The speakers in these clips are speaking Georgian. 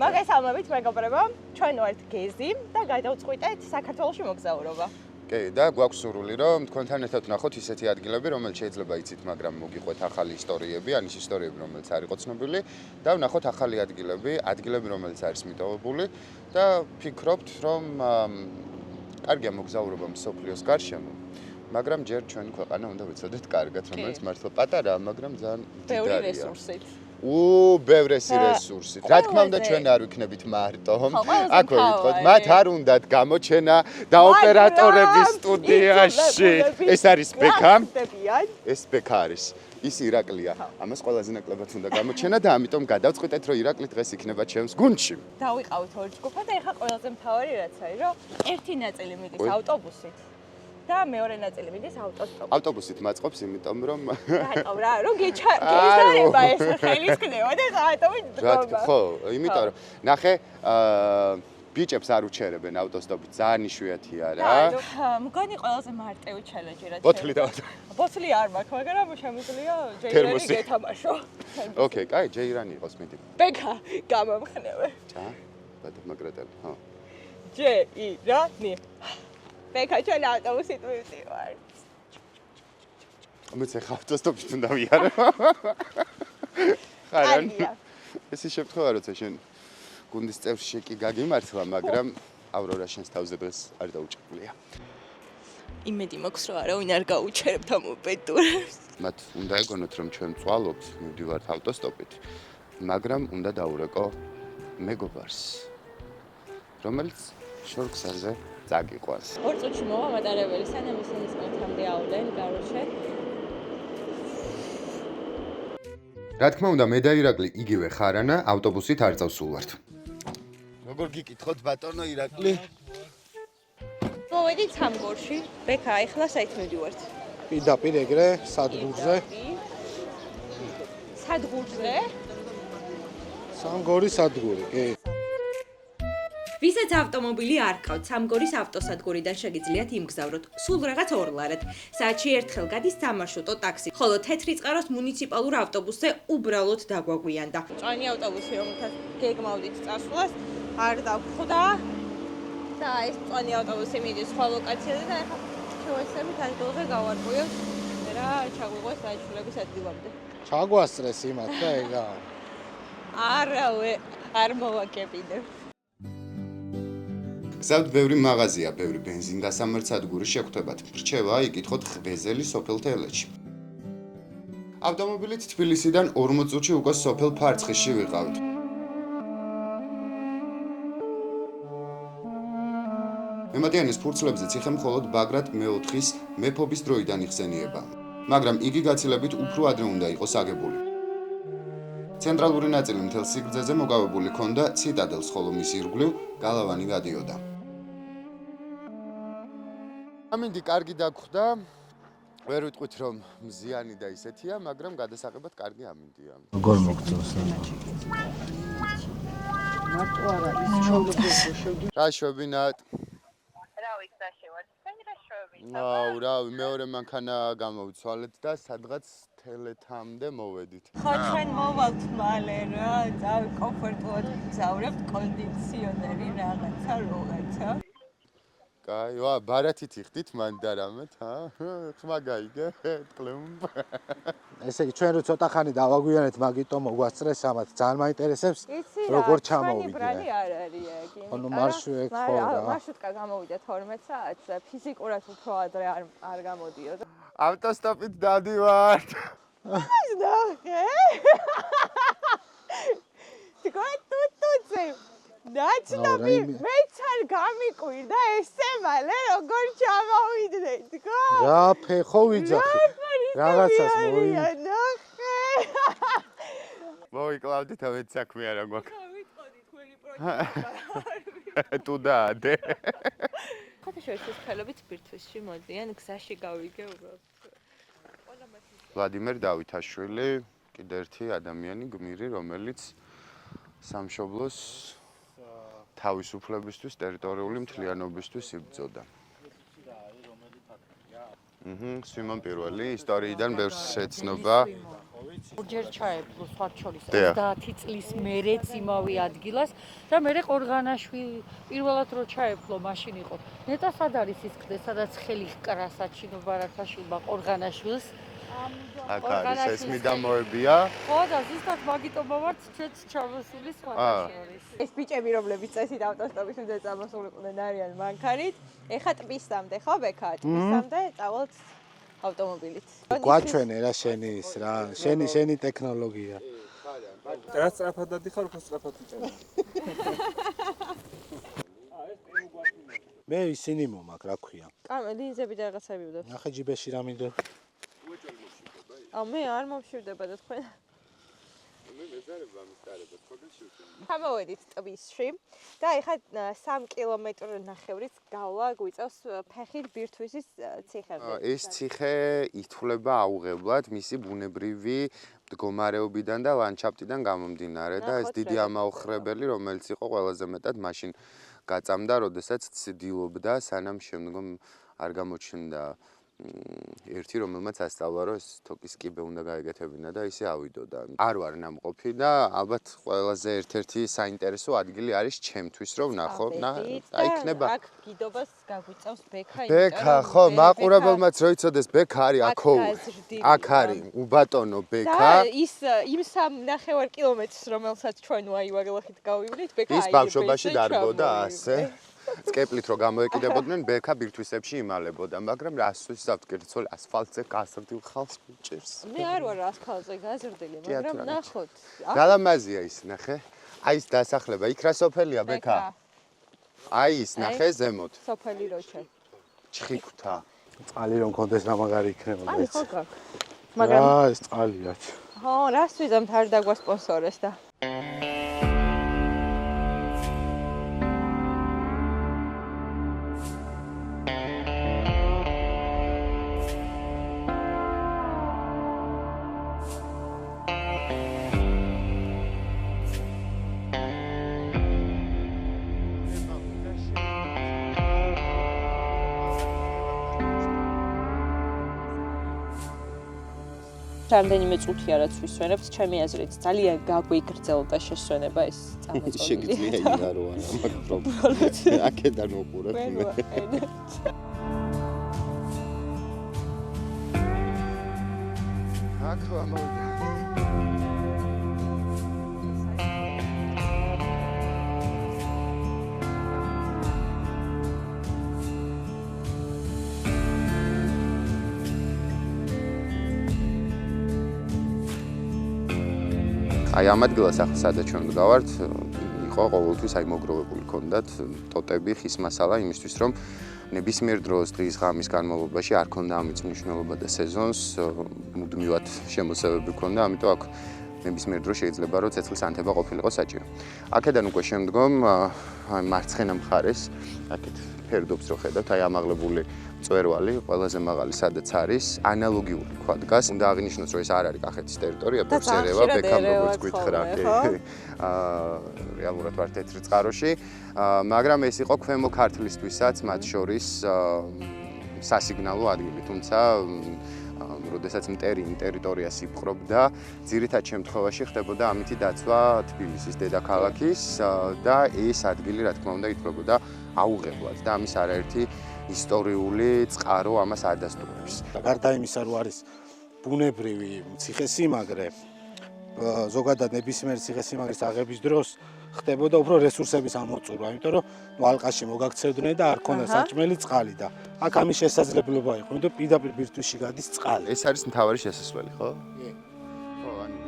მოგესალმებით მეგობრებო, ჩვენ ვართ გეზი და გადავწყვიტეთ საქართველოში მოგზაურობა. კი, და გვაქვს სურვილი, რომ თქვენთან ერთად ვნახოთ ისეთი ადგილები, რომელიც შეიძლება იცით, მაგრამ მოგიყვეთ ახალი ისტორიები, ან ის ისტორიები, რომელიც არ იყო ცნობილი, და ვნახოთ ახალი ადგილები, რომელიც არის მიტოვებული და ვფიქრობთ, რომ კარგია მოგზაურობა მსოფლიოს გარშემო, მაგრამ ჯერ ჩვენი ქვეყანა უნდა ვიცოდეთ კარგად, რომელიც მართლა პატარაა, მაგრამ ძალიან ბევრი მდიდარია. რესურსით. ბევრესი რესურსით. Რა თქმა უნდა, ჩვენ არ ვიქნებით მარტო. აქვე ვითხოვთ, მათ არ უნდათ გამოჩენა და ოპერატორების სტუდიაში. ეს არის ბექა. ეს ბექა არის. ის ირაკლია. ამას ყველაზე ნაკლებად უნდა გამოჩენა და ამიტომ გადავწყვიტეთ, რომ ირაკლი დღეს იქნება ჩემს გუნდში. დავიყავით ორ ჯგუფად და ეხლა ყველაზე მთავარი რაც არის, რომ ერთი ნაწილი მიდის ავტობუსით. და მეორე ნაწილი მიდის ავტოსტოპით. ავტობუსით მაწყობს, იმიტომ რომ რატომ რა, რომ გეჩარება ეს ხელის კნევა და ავტობუსით დგომა. ხო, იმიტომ რომ ნახე, ბიჭებს არ უჩერებენ ავტოსტოპით, ძალიან იშვიათია რა. მგონი ყველაზე მარტივი ჩელენჯი რაც ბოთლი დავთ. ბოთლი არ მაქვს, მაგრამ შემიძლია ჯეირანი გეთამაშო. ოკეი, კაი, ჯეირანი იყოს მიდი. ბექა, გამომხნევე. ჩა, ბატონო მაგრატელი, ხო. ჯეირანი. ბექა, ჩვენ ავტობუსით მივდივართ. მეც ახლა ავტოსტოპით უნდა ვიარო. ხარან. ეს ის შემთხვევა, როცა შენ გუნდის წევრში კი გაგიმართლა, მაგრამ ავრორა შენს თავზე დღეს არ დაუჭებულია. იმედი მაქვს, რომ არავინ არ გაუჩერებთ ამ ოპერატორებს. მათ უნდა ეგონოთ, რომ ჩვენ წვალობთ, მივდივართ ავტოსტოპით, მაგრამ უნდა დაურეკო მეგობარს, რომელიც შორგზაზე წაგიყვანს. ორ წუთში მოვა მატარებელი, სანამ ისინი სპორტამდე ავდნენ, კაროჩე. რა თქმა უნდა, მე და ირაკლი იგივე ხარანა ავტობუსით არ წავსულვართ. როგორ გიკითხოთ ბატონო ირაკლი? მოვედით სამგორში. ბექა, ეხლა საით მივდივართ? პირდაპირ ეგრე სადგურზე. სადგურზე? სამგორის სადგური, კი. ვისაც ავტომობილი არ ყავთ, სამგორის ავტოსადგურიდან შეგიძლიათ იმგზავროთ სულ რაღაც ორლარად. საათში ერთხელ გადის სამარშრუტო ტაქსი, ხოლო თეთრი წყაროს მუნიციპალურ ავტობუსზე უბრალოდ დაგვაგვიანდა. მწვანე ავტობუსი, რომელთაც გეგმავდით წასვლას, არ დაგხვდა. და ეს მწვანე ავტობუსი მიდის სხვა ლოკაციაზე და ეხლა შევეცდებით ადგილზე გავარკვიოთ. რა ჩაგვიყვეს დაიჭრების ადგილამდე. ჩაგვასწრეს იმათ და ეგა. არავე, არ მოვაკებინებ. გზავთ ბევრი მაღაზია, ბევრი ბენზინგასამართსადგური შეგხვდებათ. რჩევა იკითხოთ ხვეზელი სოფელ თელეთში. ავტომობილით თბილისიდან 40 წუთში უკვე სოფელ ფარცხისში ვიყავთ. მემატიანის ფურცლებზე ციხე მხოლოდ ბაგრატ მეოთხის მეფობის დროიდან იხსენიება, მაგრამ იგი გაცილებით უფრო ადრე უნდა იყოს აგებული. ცენტრალური ნაწილი მთელ სიგრძეზე მოგავებული ჰქონდა ციტადელს, ხოლო მისი ირგვლივ გალავანი გადიოდა. ამინდი კარგი დაგხვდა. ვერ ვიტყვით რომ მზიანი და ისეთია, მაგრამ გადასაღებად კარგი ამინდია. როგორ მოგწევს რა? მარტო არ არის ჩოლობო. რა შვებინათ? რა ვიცი დაშევართ. თქვენ რა შვებინათ? აუ, რავი, მეორე მანქანა გამოვიცვალეთ და სადღაც თელეთამდე მოვედით. ხო, ჩვენ მოვალთ მალე რა, კომფორტულად გზავრებთ, კონდიციონერი რაღაცა, რაღაცა. კაი, ვა, ბარათით იხდით მან და რამეთ, ხმა გაიგე, ტკლემ. ესე იგი ჩვენ რო ცოტა ხანი დავაგვიანეთ, მაგიტომ მოგვასწრეს ამათ. ძალიან მაინტერესებს როგორ ჩამოვიდე. ბრალი არ არის ეგ. ანუ მარშრუტი ხო რა. მარშრუტკა გამოვიდა 12 საათზე, ფიზიკურად უფრო ადრე არ გამოდიოდა. ავტოსტოპით დავდივართ. ის ნახე. თქო, ნაცნობი, მეც არ გამიკვირდა ესე მალე როგორ ჩამოვიდნენ, თქო? რა ფეხო ვიძახი. რაღაცას ნახე. მოვიკლავდით, ამეთ საქმე არა გვაქვს. ვიტყოდი თქვენი პროექტი. თუ დაადე. ხოთაშორის ხელობით ბირთვისში მოდიან, გზაში გავიგე უბრალოდ. ვლადიმერ დავითაშვილი, კიდევ ერთი ადამიანი გმირი, რომელიც სამშობლოს თავისუფლებისთვის, ტერიტორიული მთლიანობისთვის იბრძოდა. სიმონ პირველი ისტორიიდან ბევრს ეცნობა. ორჯერ ჩაეფლო სხვა შორის დიახ. 30 წლის მერეც იმავე ადგილას და მე ყორღანაშვილი პირველად რო ჩაეფლო მაშინ იყო ნეტა სად არის ის კლდე სადაც ხელი ჰკრა ჩინო ბარათაშვილმა ყორღანაშვილს აქ არის ეს მიდამოებია. ხო და ზუსტად მაგიტობა ვართ ჩვენც ჩამოსული სხვა შორის ეს ბიჭები, რომლებიც წესით ავტოსტოპის მიდე წამოსულიყვნენ არიან მანქანით, ეხა ტბისამდე ხო ბექა? ტბისამდე წავალთ ავტომობილით. გვაჩვენე რა შენი ის რა, შენი ტექნოლოგია. რა სწრაფად დადიხარ, უფრო სწრაფად ვიწევ. მე ისინი მომაკ რა ქვია. ლინზები და რაღაცები ვდებ. ნახე ჯიბეში რა მინდო. მე არ მომშვიდება და თქვენ. მე მეზარება ამისტარება, თქვენ შევშენ. გამოვედით ტბისში და ეხა 3 კილომეტრი ნახევრიც გავლა გვიწევს ფეხით ბირთვისის ციხემდე. ეს ციხე ითვლება აუღებლად მისი ბუნებრივი მდგომარეობიდან და ლანდშაფტიდან გამომდინარე და ეს დიდი ამაოხრებელი, რომელიც იყო ყველაზე მეტად მაშინ გაწამდა, როდესაც ცდილობდა სანამ შემდგომ არ გამოჩნდა ერთი რომელმაც ასწავლა რომ ეს თოკის კიბე უნდა გაეგეთებინა და ისე ავიდოდა. არ ვარ ნამყოფი და ალბათ ყველაზე ერთ-ერთი საინტერესო ადგილი არის ჩემთვის რომ ვნახო და აიქნება აქ გიდობას გაგვიწევს ბექა ბექა ხო მაყურებელმაც რო იცოდეს ბექა არის აქო აქ არის უბატონო ბექა და ის იმ 3.5 კილომეტრს რომელსაც ჩვენ ვაივაგლახით გავივლით ბექა ის ბავშვობაში დარბოდა ასე სკეპლით რო გამოეკიდებოდნენ ბექა ბირთვისებში იმალებოდა მაგრამ რასთვის საფრთხე ასფალტზე გასრდილ ხალხს უჭერს მე არ ვარ ასფალტზე გაზრდილი მაგრამ ნახოთ გალამაზია ის ნახე აი ეს დასახლება იქ რა სოფელია ბექა აი ის ნახე ზემოთ სოფელი როჩა ჩხიკვთა წყალი რომ კონდეს რა მაგარი იქნება აი ხო გაქვს მაგრამ ეს წყალია ხო რას ვიზამთ არ დაგვასპონსორეს და რამდენიმე წუთია რაც ვისვენებთ, ჩემი აზრით ძალიან გაგვიგრძელდა შესვენება ეს წამოწოლილი. შეგიძლია იგარო არა მაგ პრობლემას. აქედან უყურებ მე. აქ ამოვიდა. აი ამ ადგილას ახლა სადაც ჩვენ ვდგავართ, იყო ყოველთვის აი მოგროვებული ქონდათ ტოტები, ხის მასალა იმისთვის რომ ნებისმიერ დროს დღის ღამის განმავლობაში არ ქონდა ამის მნიშვნელობა და სეზონს მუდმივად შემოსევები ქონდა, ამიტომ აქ ნებისმიერ დროს შეიძლება რომ ცეცხლის ანთება ყოფილიყო საჭირო. აქედან უკვე შემდგომ აი მარცხენა მხარეს აქეთ ფერდობს რო ხედავთ, აი ამაღლებული მწვერვალი, ყველაზე მაღალი სადაც არის, ანალოგიური ქვა დგას. უნდა აღინიშნოს, რომ ეს არ არის კახეთის ტერიტორია, ბორცერევა, ბექამ როგორც გითხრა. რეალურად ვარ თეთრ წყაროში, მაგრამ ეს იყო ქვემო ქართლისთვისაც, მათ შორის სასიგნალო ადგილი, თუმცა როდესაც მტერი იმ ტერიტორიას იპყრობდა, ძირითად შემთხვევაში ხდებოდა ამითი დაცვა თბილისის დედაქალაქის და ეს ადგილი, რა თქმა უნდა, ითვლებოდა აუღებლად და ამის არაერთი ისტორიული წყარო ამას არ დასტურებს. გარდა იმისა, რომ არის ბუნებრივი ციხესიმაგრე, ზოგადად ნებისმიერ ციხესიმაგრის აღების დროს ხდებოდა უფრო რესურსების ამოწურვა, იმიტომ რომ ალყაში მოგაქცევდნენ და არ ქონდა საჭმელი წყალი და აქ ამის შესაძლებლობა იყო, იმიტომ პირდაპირ ბირთვისში გადის წყალი. ეს არის მთავარი შესასვლელი, ხო? კი. ხო, ანუ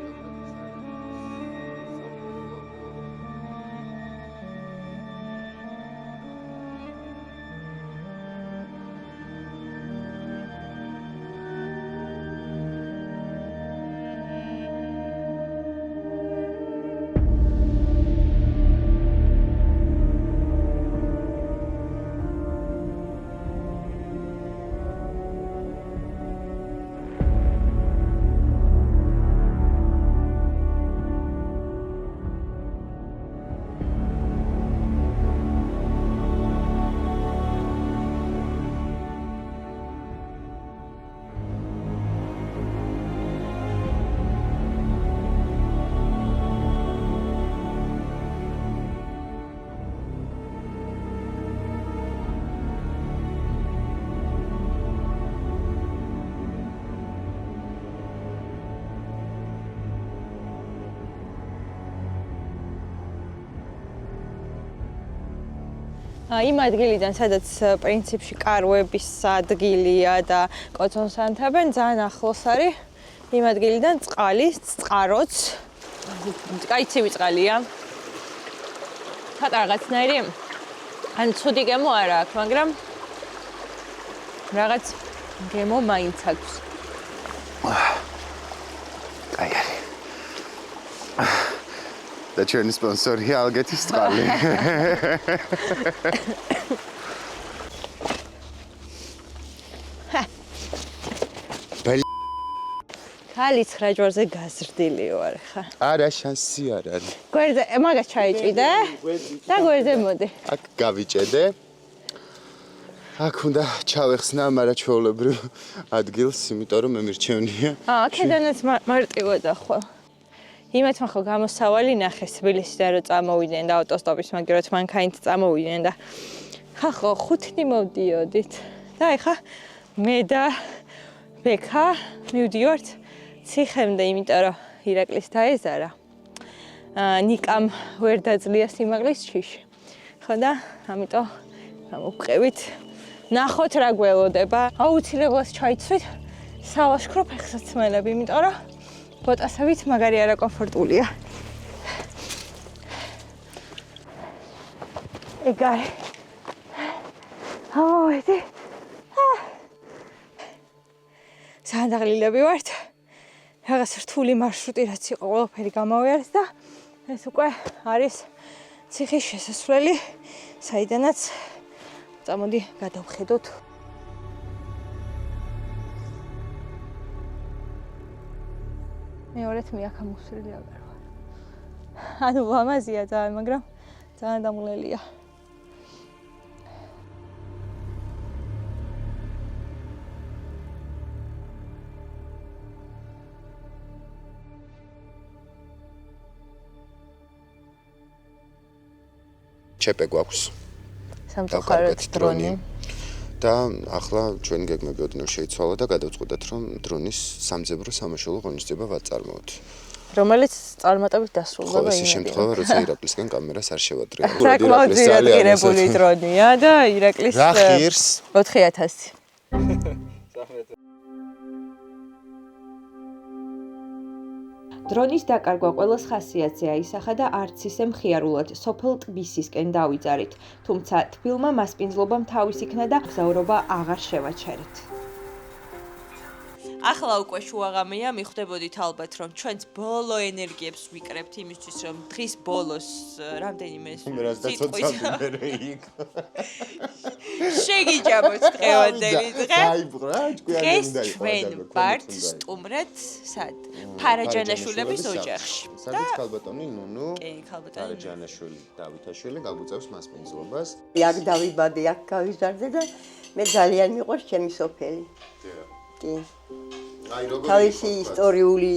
იმ ადგილიდან, სადაც პრინციპში კარვების ადგილია და კოცონს ანთებენ, ძალიან ახლოს არის იმ ადგილიდან წყალის, წყაროც. კაი ცივი წყალია. ცოტა რაღაცნაირი ან ცუდი გემო არა აქვს, მაგრამ რაღაც გემო მაინც აქვს. აი არის. და ჩვენი სპონსორია ალგეთის წყალი. ხალი 9 ჯვარზე გაზრდილი ვარ ხა. არა, შანსი არ არის. გვერდზე მაგას ჩაიჭიდე და გვერდზე მოდი. აქ გავიჭედე. აქ უნდა ჩავეხსნა, მაგრამ ჩვეულებრივ ადგილს, იმიტომ რომ მე მირჩევნია. აქედანაც მარტივადა ხო. იმათმა ხო გამოსავალი ნახეს თბილისიდან რომ წამოვიდნენ და ავტოსტოპის მაგეროთ მანქანით წამოვიდნენ და ხო 5 დნი მოვდიოდით. და ეხა მე და ბექა მივდივართ ციხემდე, იმიტომ რომ ირაკლის დაეზარა. ნიკამ ვერ დაძლია სიმაღლის ჩიში. ხო და ამიტომ გამოვყევით. ნახოთ რა გველოდება. აუცილებლად ჩაიცვით სალაშქრო ფეხსაცმელები, იმიტომ რომ ბოტასებით მაგარი არა კომფორტულია. ეგარი. ავედი. სანდაღლილები ვართ. რაღაც რთული მარშრუტი რაც იყო ყველაფერი გამოვიარეს და ეს უკვე არის ციხის შესასვლელი, საიდანაც წამოდი გადავხედოთ. მეორეთ მე აქ ამოსვლილი არ ვარ. ანუ ლამაზია ძალიან, მაგრამ ძალიან დამღლელია. ჩეპე გვაქვს. სამწუხაროდ დრონი. და ახლა ჩვენი გეგმები ოდნავ შეიცვალა და გადავწყვეტეთ, რომ დრონის სამძებრო სამაშველო ღონისძიება ვაწარმოოთ. რომელიც წარმატებით დასრულდება იმედია. ეს შემთხვევა, როცა ირაკლისგან კამერას არ შევადრია. საკმაოდ ძირადღირებული დრონია და ირაკლის რა ღირს 4000. დრონის დაკარგვა ყველას ხასიათზე აისახა და არც ისე მხიარულად სოფელ ტბისისკენ დავიძარით, თუმცა თბილმა მასპინძლობამ თავის იქნა და გზავრობა აღარ შევაჩერეთ. ახლა უკვე შუაღამეა, მიხვდებოდით ალბათ, რომ ჩვენც ბოლო ენერგიებს ვიკრებთ იმისთვის, რომ დღის ბოლოს რამდენიმე სიტყვის შეგიჭამოთ დღევანდელი დღე. დღეს ჩვენ ვართ სტუმრად სად? ფარაჯანაშვილების ოჯახში. სადაც ქალბატონი ნუნუ ფარაჯანაშვილი დავითაშვილი გაგუწევს მასპინძლობას. აქ დავიბადე, აქ გავიზარდე და მე ძალიან მიყვარს ჩემი სოფელი. კი. თავისი ისტორიული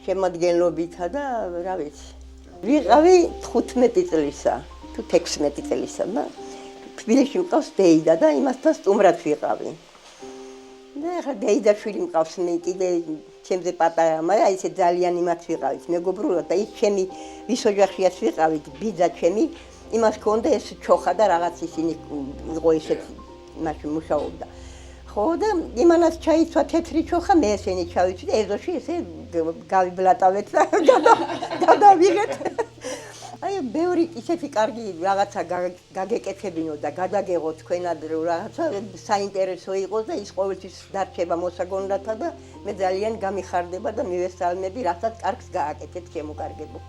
შემადგენლობითა და რა ვიცი. ვიყავი 15 წლისა, თუ 16 წლისა და თბილისში მყავს დეიდა და იმასთან სტუმრად ვიყავი. და ახლა დეიდაშვილი მყავს, მე კიდე ჩემზე პატარა, მაგრამ აი ესე ძალიან იმათ ვიყავით, მეგობრულად და ის ჩემი ვის ოჯახშიაც ვიყავით, ბიძა ჩემი, იმას ჰქონდა ეს ჩოხა და რაღაც ისინი იყო ესეთ მაშინ მუშაობდა. ხო და იმანაც ჩაიცვა თეთრი ჩოხა, მე ესენი ჩავიცვი და ეზოში ესე გავიბლატავეთ და გადავიღეთ. აი ბევრი ისეთი კარგი რაღაცა გაგეკეთებინო და გადაგეღო თქვენად რაღაცა საინტერესო იყოს და ის ყოველთვის დარჩება მოსაგონლათა და მე ძალიან გამიხარდება და მივესალმები, რასაც კარგს გააკეთეთ შემოკარგებო.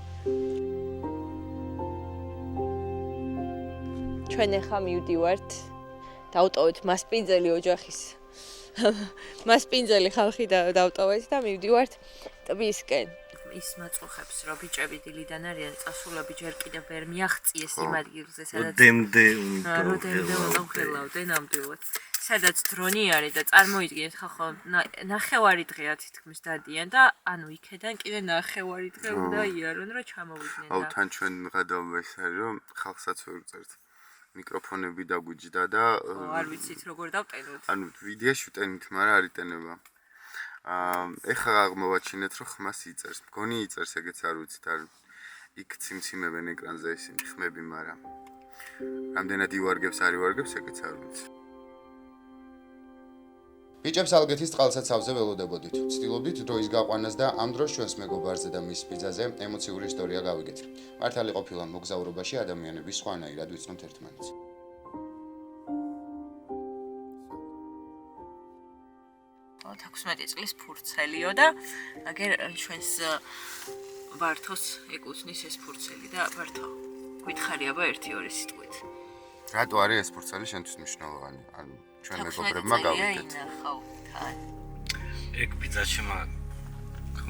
ჩვენ ახლა მივდივართ დავტოვეთ მასპინძელი ოჯახის მასპინძელი ხალხი დავტოვეთ და მივდივართ ტბისკენ. ის მაწუხებს, რომ ბიჭები დილიდან არიან წასულები, ჯერ კიდევ ვერ მიაღწიეს იმ ადგილზე, სადაც როდემდე უნდა ველავდნენ ნამდვილად. სადაც დრონი არის და წარმოიდგინეთ ხახო ნახევარი დღეა თითქმის დადიან და ანუ იქედან კიდე ნახევარი დღე უნდა იარონ, რომ ჩამოვიდნენ და თან ჩვენ გადავმა ის არის, რომ ხალხსაც ვერ წერთ. მიკროფონები დაგვიჯდა და არ ვიცით როგორ დავტენოთ. ანუ ვიდეოში ვტენით, მაგრამ არ იტენება. ეხლა აღმოვაჩინეთ, რომ ხმას იწერს. მგონი იწერს, ეგეც არ ვიცით, არ იქ ციმციმებენ ეკრანზე ისინი ხმები, მაგრამ რამდენად ივარგებს არ ივარგებს, ეგეც არ ვიცი. ბიჭებს ალგეთის წყალსაცავზე ველოდებოდით. ვცდილობდით დროის გაყვანას და ამ დროს ჩვენს მეგობარზე და მის ბიძაზე ემოციური ისტორია გავიგეთ. მართალი ყოფილა მოგზაურობაში ადამიანების სხვანაირად ვიცნობთ ერთმანეთს. 16 წლის ფურცელიო და აგერ ჩვენს ვართოს ეკუთვნის ეს ფურცელი და ვართო გითხარი აბა 1-2 სიტყვით. რატო არის ეს ფურცელი შენთვის მნიშვნელოვანი? ანუ ჩვენ მეგობრებმა გავიგეთ. ეგ ბიძაშმა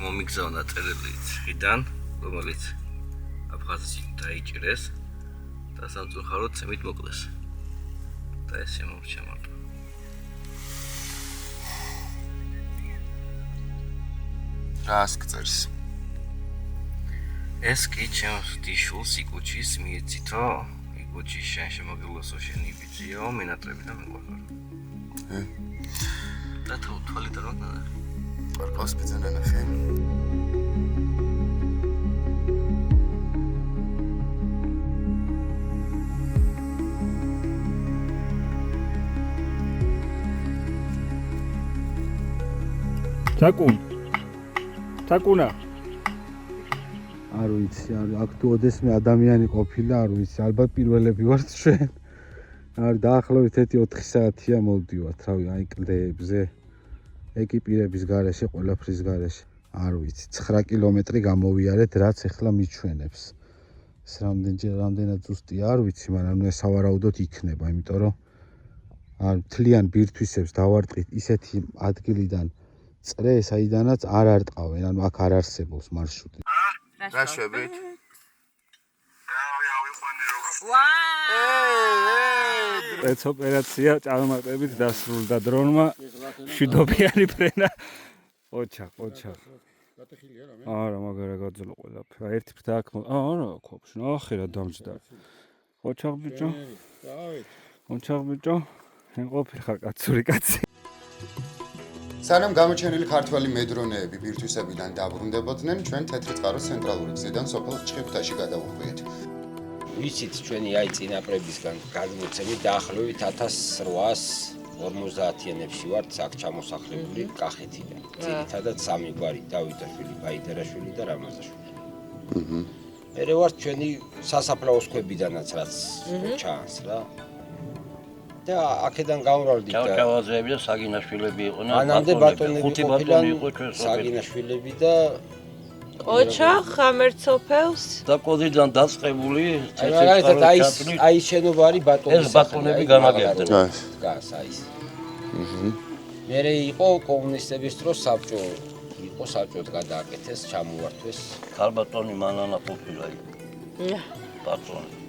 მომიგზავნა წერილი ციხიდან, რომელიც აფხაზეთში დაიჭირეს და სამწუხაროდ წმით მოკლეს. და ეს შემორჩა მარტო. რას გწერს? ეს კი ჩემს დიშულს იკუჩის მიეცითო, იკუჩის შენ შემოგილოსო შენი ბიძიო, მინატრები და მეყვარხარ. და თუ თვალი და რა ყარყავს ბიძანა ნახე. თაკუნა არ ვიცი, აქ თუ ოდესმე ადამიანი ყოფილა, არ ვიცი, ალბათ პირველები ვართ ჩვენ. არ დაახლოებით 1-4 საათია მოვდივართ, რავი, აი კლდეებზე, ეკიპირების გარეშე, ყველაფრის გარეშე. არ ვიცი, 9 კილომეტრი გამოვიარეთ, რაც ახლა მიჩვენებს. ეს რამდენად ზუსტია, არ ვიცი, მაგრამ ეს სავარაუდოდ იქნება, იმიტომ რომ არ მთლიან ბირთვისებს დავარტყით ისეთი ადგილიდან წრე, საიდანაც არ არტყავენ, ანუ აქ არ არსებობს მარშრუტი. რა შვებით? ეს ოპერაცია ჭარმატებით დასრულდა დრონმა მშვიდობიანი ფრენა. ოჩახ. არა, მაგარა გაძლო ყველაფერი. ერთი ფრთა აქ არა, ქობს. ნახე რა დამჯდა. ოჩახ ბიჭო. შენ ყოფილი ხარ კაცური კაცი. სანამ გამოჩენილი ქართველი მედრონეები ბირთვისებიდან დაბრუნდებოდნენ, ჩვენ თეთრი წყაროს ცენტრალური გზიდან სოფელ ჭყიფთაში გადავუხვიეთ. ვიცით ჩვენი აი წინაპრებისგან გადმოცემით დაახლოებით 1850-იანებში ვართ აქ ჩამოსახლებული კახეთიდან. ძირითადად სამი გვარი, დავითაშვილი, ბაიდარაშვილი და რამაზაშვილი. მერე ვართ ჩვენი სასაფლაოს ქვებიდანაც რაც ჩანს რა. და აქედან გამრავლდით და ჭავჭავაძეები და საგინაშვილები იყვნენ. მანამდე ბატონები ხუთი ბატონი იყო ჩვენ სოფელში. საგინაშვილები და ოჩახ ამერცოფელს და კოდიდან დაწყებული მაგალითად აი შენობა არის ბატონის ეს ბატონები განაგებდნენ. დგას აი ეს. მერე იყო კომუნისტების დროს საბჭო იყო საბჭოდ გადააკეთეს, ჩამოვართვეს. ქალბატონი მანანა ყოფილა იქ. ბატონი.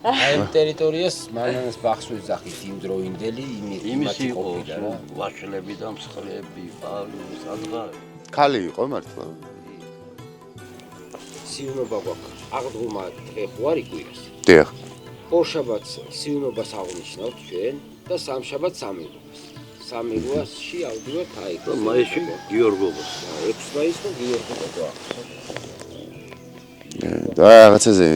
აი ტერიტორიას მანანას ბახს ვეძახით იმდროინდელი იმის იყო ვაშლები და მსხლები, პალი, სადღარი. ქალი იყო მართლა. სიუნობა გვაქვს. აღდგომა ეხო არ იყვიას. დიახ. ორშაბათს სიუნობას აღნიშნავთ ჩვენ და სამშაბათს სამილობას. სამილვასში ავდივართ აი და მაისში გიორგობას. 6 მაისს გიორგობა გვაქვს. და რაღაცაზე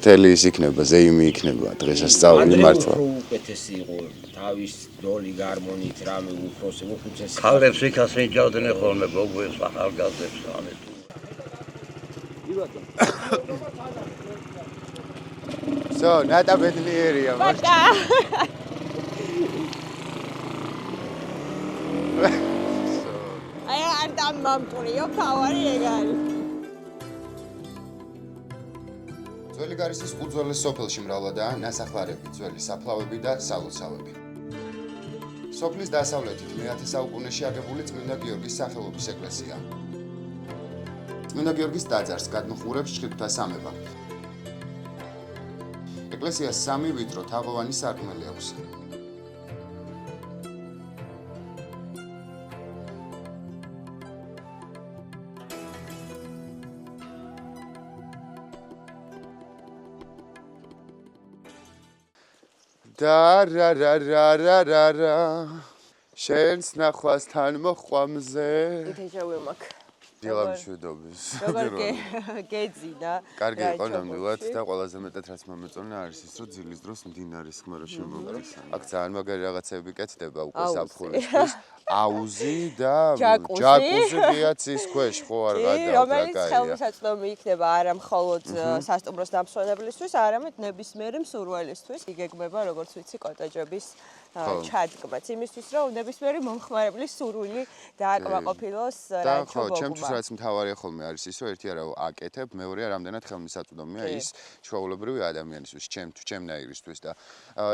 თელი ის იქნება, ზეიმი იქნება დღესასწაული მართლა. უკეთესი იყო თავის დოლი გარმონით რამე უფროსი უხუცესი. ქალებს იქას ეჯავდნენ ხოლმე გოგოებს ახალგაზრდებს ამეთ. So, ნატა ბედნიერია მართლა. აი არ დამამტვრიო ფავარი ეგ არის. ძველი გარისის უძველეს სოფელში მრავლადაა ნასახლარები, ძველი საფლავები და სალოცავები. სოფლის დასავლეთით მე-10 საუკუნეში აგებული წმინდა გიორგის სახელობის ეკლესია. წმინდა გიორგის ტაძარს გადმოჰყურებს ჭყიფთა სამება. ეკლესიას 3 ვიწრო თაღოვანი სარკმელი აქვს. და რა შენს ნახვასთან მოხვამზე დეჟავუ მაქვს. დილამშვიდობის. როგორ გეძინა? კარგი იყო ნამდვილად და ყველაზე მეტად რაც მომეწონა არის ის, რომ ძილის დროს მდინარის ხმა რო შემოგდის. აქ ძალიან მაგარი რაღაცები კეთდება უკვე საფხულისთვის. აუზი და ჯაკუზი ღიაცის ქვეშ ხო არ გადავდა, რომელიც ხელმისაწვდომი იქნება არა მხოლოდ სასტუმროს დამსვენებლისთვის, არამედ ნებისმიერი მსურველისთვის. იგეგმება როგორც ვიცი კოტეჯების ჩადგმაც იმისთვის, რომ ნებისმიერი მომხმარებლის სურვილი დააკმაყოფილოს რანჩო ბოგმა. ჩემთვის რაც მთავარია ხოლმე არის ის, რომ ერთი არა აკეთებ, მეორეა რამდენად ხელმისაწვდომია ის ჩვეულებრივი ადამიანისთვის, ჩემნაირისთვის და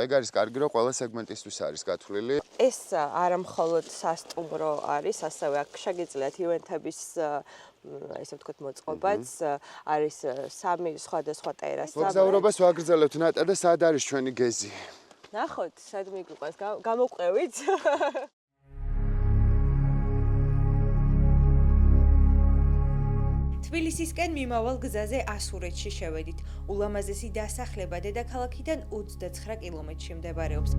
ეგ არის კარგი, რომ ყველა სეგმენტისთვის არის გათვლილი. ეს არა მხოლოდ სასტუმრო არის, ასევე აქ შეგიძლიათ ივენთების ესე ვთქვათ მოწყობაც არის სამი სხვადასხვა ტერასა. მოგზაურობას ვაგრძელებთ ნატა და სად არის ჩვენი გეზი? ნახოთ, სად მიგვიყვანს, გამოვყევით. თბილისისკენ მიმავალ გზაზე ასურეთში შევედით. ულამაზესი დასახლება დედაქალაქიდან 29 კილომეტრში მდებარეობს.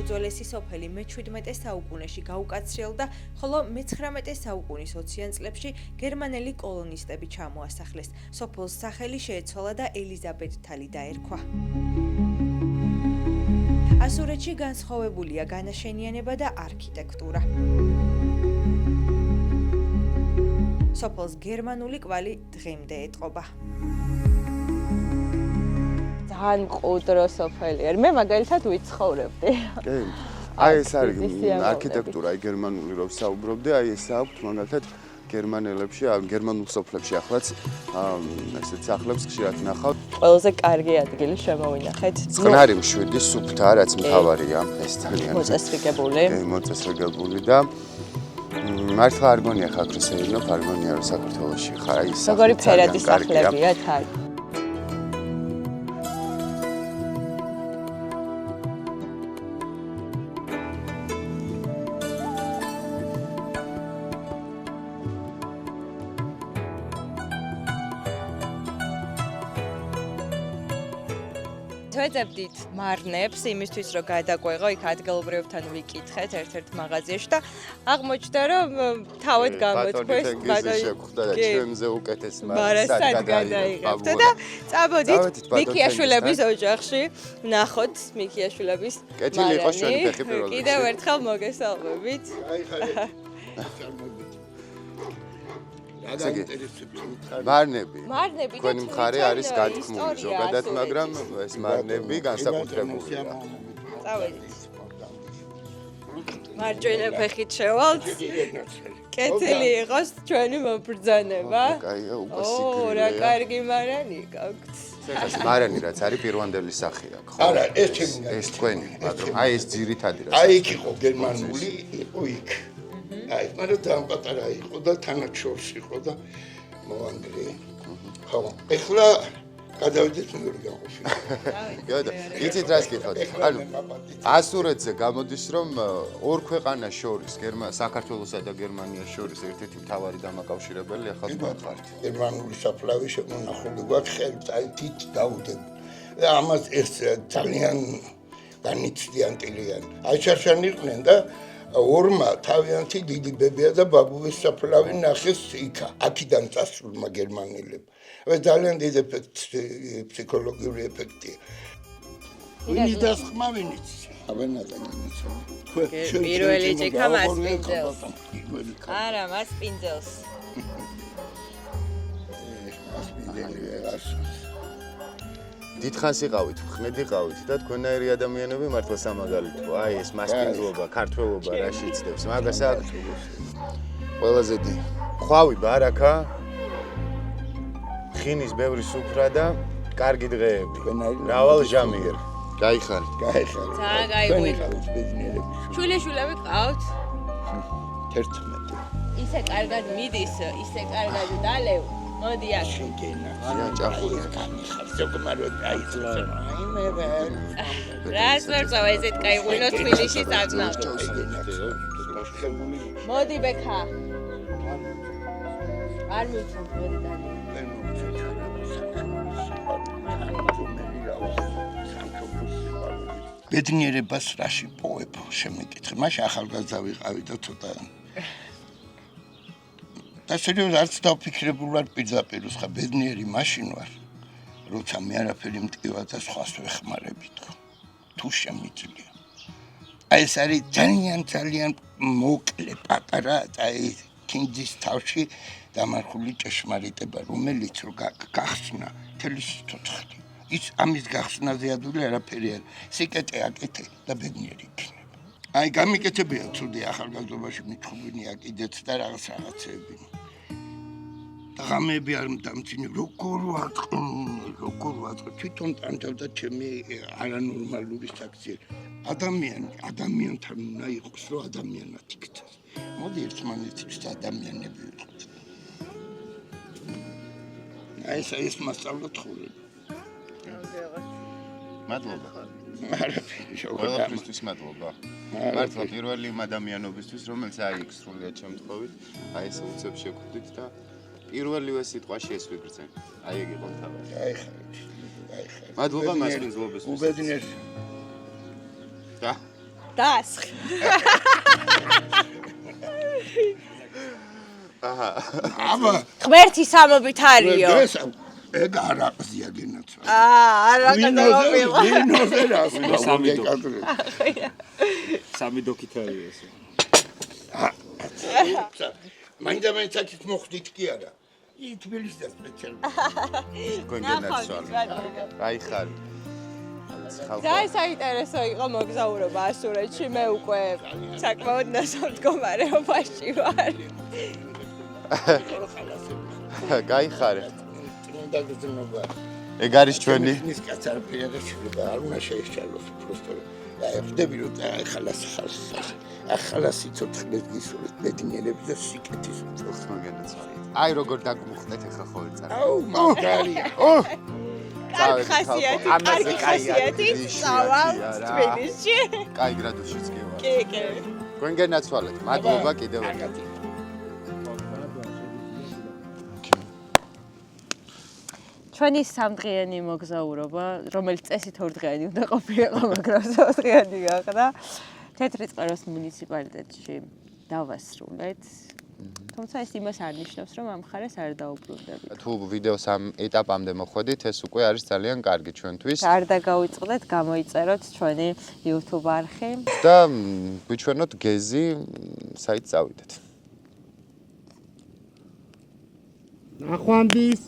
უძველესი სოფელი მე-17 საუკუნეში გაუკაცრიელდა, ხოლო მე-19 საუკუნის 20-იან წლებში გერმანელი კოლონისტები ჩამოასახლეს. სოფელს სახელი შეეცვალა და ელიზაბეთთალი დაერქვა. ასურეთში განსხვავებულია განაშენიანება და არქიტექტურა. სოფელს გერმანული კვალი დღემდე ეტყობა. ძალიან მყუდრო სოფელი არის. მე მაგალითად ვიცხოვრებდი. კი. აი ეს არის არქიტექტურა, აი გერმანული რო საუბრობდი, აი ეს აქვთ მაგალითად გერმანელებში, გერმანულ სოფლებში ახლაც ესეთ სახლებს ხშირად ნახავთ. ყველაზე კარგი ადგილი შემოვინახეთ. წყნარი მშვიდი სუფთა, რაც მთავარია ეს ძალიან მოწესრიგებული. კი, მოწესრიგებული და მართლა არ გონია ხარ რუსეინო, არ გონია რომ საქართველოში ხარ, აი ეს როგორი ფერადი სახლებია თან. ვეძებდით მარნებს იმისთვის რომ გადაგვეღო იქ ადგილობრივებთან ვიკითხეთ ერთ-ერთ მაღაზიაში და აღმოჩნდა რომ თავად გამოთქვეს შეგვხვდა და ჩემზე უკეთეს მარასად გადაიღებთ და წამოდით მიქიაშვილების ოჯახში ნახოთ მიქიაშვილების კეთილი იყოს ჩვენი ფეხი პირველად კიდევ ერთხელ მოგესალმებით მარნები. მარნები და თქვენი მხარე არის განთქმული ზოგადად, მაგრამ ეს მარნები განსაკუთრებულია. წავედით. მარჯვენა ფეხით შევალთ. კეთილი იყოს ჩვენი მობრძანება. კაია, უკვე სიგრილეა. რა კარგი მარანი გაქვთ. ეს მარანი რაც არის პირვანდელი სახე აქვს, ხო? არა, ეს ჩემი. ეს თქვენი, მაგრამ აი ეს ძირითადი რაც. აი იქ იყო გერმანული, იყო იქ. აი, მაგრამ ძალიან პატარა იყო და თანაც შორს იყო და მოვანგრე. ხო, ეხლა გადავიდეთ მეორე განყოფილება. გოდა, იცით რას გითხოთ? ანუ ასურეთზე გამოდის რომ ორ ქვეყანას შორის, საქართველოსა და გერმანიას შორის ერთ-ერთი მთავარი დამაკავშირებელი ახალ გვახართ. გერმანული საფლავი შემონახული გვაქვს ხელთ, აი თით დაუდენ. და ამას ეს ძალიან განიცდიანტილიან. აი შარშანი იყვნენ და ორმა თავიანთი დიდი ბებია და ბაბუის საფლავი ნახეს იქა. აქედან წასულმა გერმანელებმა. ეს ძალიან დიდი ფსიქოლოგიური ეფექტია. ვინც დასხმა ვინც? აბანატანიც. პირველი ჭიქა მას პინძელს. არა, მას პინძელს. მას პინძელი ვეღარ. დიდხანს იყავით, ხმედი ყავით და თქვენაირი ადამიანები მართლა სამაგალითოა. აი ეს მასპინძლობა, ქართველობა რაში იცდებს. მაგას აქ ყველაზე ხვავი ბარაკა, ხინის ბევრი სუფრა და კარგი დღეები. მრავალ ჟამიერ. გაიხარით. გაიხარით. ძალიან გაიღვით. ბედნიერები. შვილიშვილები ყავთ? 11. ისე კარგად მიდის, ისე კარგად დალევ. მოდი აქ. ზიან ჭახურია. ზოგმაროდ აიწვა. აი მე ვერ. რას ვერ წავ ესეთ кайღვინო თბილისში საგნავ. მოდი ბექა. არ მივცემ მოდი დალი. ბედნიერებას რაში პოებ შემეკითხე. მაშინ ახალგაზრდა ვიყავი და ცოტა და სერიოზულად არც დავფიქრებულ ვარ პირდაპირ ხა ბედნიერი მაშინ ვარ. როცა მე არაფერი მტკივა და სხვას ვეხმარებით თუ შემიძლია. აი ეს არის ძალიან მოკლე პატარა აი კინძის თავში დამარხული ჭეშმარიტება, რომელიც რო გახსნა თელი სიცოცხლე. ის ამის გახსნაზე ადვილი არაფერი არ. სიკეთე აკეთე და ბედნიერი იქნება. აი გამიკეთებია ცუდი ახალგაზრდობაში მიჩხუბინია კიდეც და რაღაცეები. ღამეები არ დამწინე როგორ ვატყო თვითონ ტანჯავდა ჩემი არანორმალური საქციელი ადამიანთან უნდა იყოს რომ ადამიანად იქცეს მოდი ერთმანეთის ადამიანები ვიყოთ აი ეს მასწავლოთ ხოლმე მადლობა არაფერი ყველაფრისთვის მადლობა მართლა პირველი იმ ადამიანობისთვის რომელიც აი იქ სრულიად შემთხვევით აი ეს უცებ შეგხვდით და პირველივე სიტყვაში ეს ვიგრძენ. აი ეგ იყო თავი. აი ხარ. მადლობა მასპინძლობისთვის. უბედნიერ. და. დასხ. აჰა. აბა. ღმერთი სამობით არისო. ეგ არაყზია გენაცვალე. არაყზია. ვინოზე რას სამი დოქით არის ეს. მაინდა-მაინც აქეთ მოხდით კი არა? თბილისიდან სპეციალურად. გენაცვალე. აი ხარ. და საინტერესო იყო მოგზაურობა ასურეთში, მე უკვე საკმაოდ ნასავ მდგომარეობაში ვარ. გაიხარე. უნდა გძნობა. ეგ არის ჩვენი. ის კაცარფია და შეიძლება არ უნდა შეეშალოს просто. აი ხდები რომ ახლა სიცოცხლეს გისურვებთ ბედნიერების და სიკეთის უცხო გენაცვალე. აი როგორ დაგმუხტეთ ახლა ხოლმე წარ. აუ მაგარია. კარგი ხასიათი, წავალ თბილისში. კაი გრადუსშიც კი ვარ. კი. თქვენ გენაცვალეთ. მადლობა კიდევ ერთხელ. ჩვენი სამდღიანი მოგზაურობა, რომელიც წესით 2 დღიანი უნდა ყოფილიყო, მაგრამ 3 დღიანი გახდა. თეთრი წყაროს მუნიციპალიტეტში დავასრულეთ. თუმცა ეს იმას არ ნიშნავს, რომ ამ მხარეს არ დაუბრუნდებით. თუ ვიდეოს ამ ეტაპამდე მოხვედით, ეს უკვე არის ძალიან კარგი ჩვენთვის. არ დაგავიწყდეთ, გამოიწეროთ ჩვენი YouTube არხი და გვიჩვენოთ გეზი საით წავიდეთ. ნახვამდის